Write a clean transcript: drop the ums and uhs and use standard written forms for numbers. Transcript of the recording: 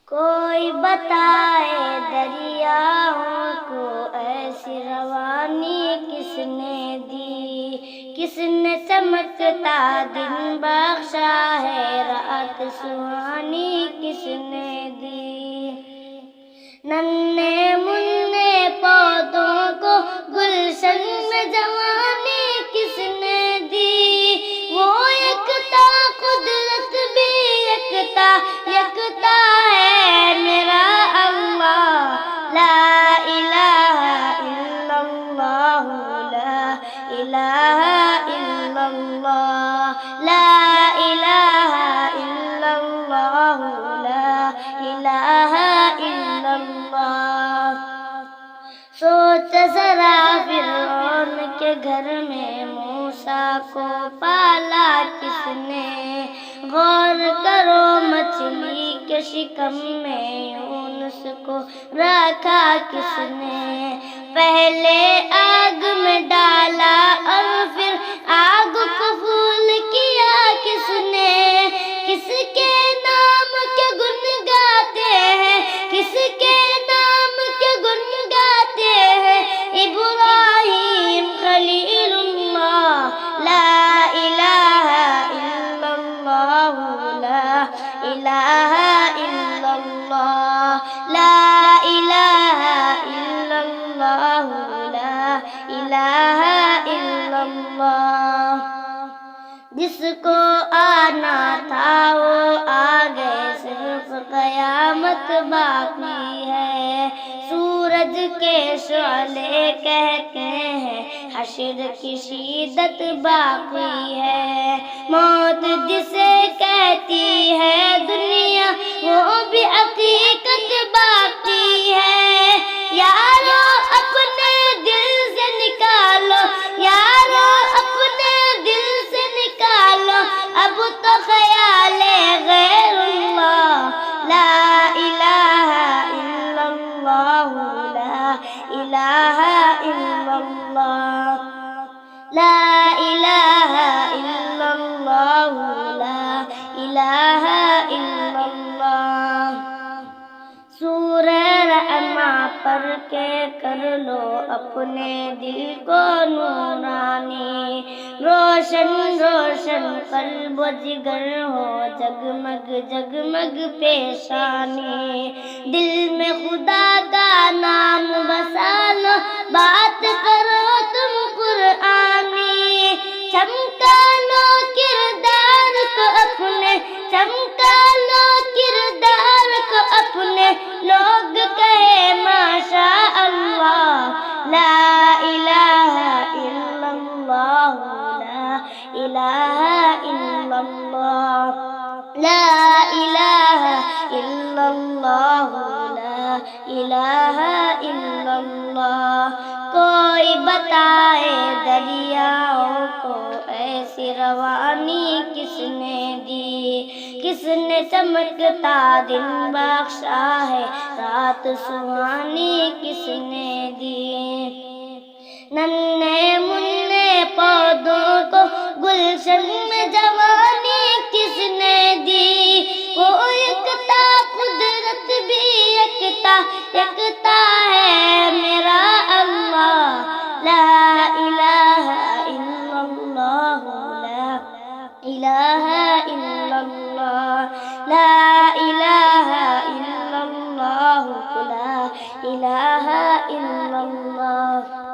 کوئی بتائے دریاؤں کو ایسی روانی کس نے دی، کس نے چمکتا دن بخشا ہے، رات سہانی کس نے دی۔ ننھے منھے پودوں کو گلشن میں جوانی کس نے دی، وہ یکتا قدرت بھی یکتا یکتا ہے میرا اللہ۔ لا الہ الا اللہ، لا الہ الا اللہ، لا الہ الا اللہ، لا الہ الا اللہ۔ سوچ ذرا فرعون کے گھر میں موسیٰ کو پالا کس نے، غور کرو مچھلی کے شکم میں یونس کو رکھا کس نے، پہلے آگ میں ڈالا اور پھر آگ کو پھول کیا کس نے، کس کے نام کے گن گاتے ہیں، کس کے نام کے گن گاتے ہیں، ابراہیم خلیل اللہ۔ لا الہ الا اللہ، لا الہ الا اللہ، لا الہ الا اللہ، لا الہ الا اللہ۔ جس کو آنا تھا وہ آ گئے، صرف قیامت باقی ہے۔ سورج کے شعلے کہتے ہیں حشر کی شدت باقی ہے۔ موت جسے کہتی ہے دنیا وہ بھی حقیقت باقی ہے۔ یارو اپنے دل سے نکالو، یارو اپنے دل سے نکالو اب تو خیال غیر اللہ۔ لا الہ الا اللہ، لا الہ الا اللہ، لا الہ الا اللہ، لا الہ الا اللہ۔ سورہ رحمہ پڑھ کے کر لو اپنے دل کو نورانی، روشن روشن قلب و جگر ہو، جگمگ جگمگ پیشانی۔ دل میں خدا کا نام بسا لو، بات کرو تم قرآنی، چمکا لو کردار کو اپنے، چمکا لو کردار کو اپنے، لوگ کہے ماشاء اللہ۔ لا الہ الا اللہ، لا الہ الا اللہ، لا الہ الا اللہ، لا الہ الا اللہ۔ کوئی بتائے دریاؤں کو ایسی روانی کس نے دی، کس نے چمکتا دن بخشا ہے، رات سہانی کس نے دی۔ ننھے منھے پودوں کو گلشن میں جوانی کس نے دی، وہ یکتا قدرت بھی یکتا یکتا ہے میرا اللہ۔ لا الہ الا اللہ، لا الہ الا اللہ، لا الہ الا اللہ، لا الہ الا اللہ۔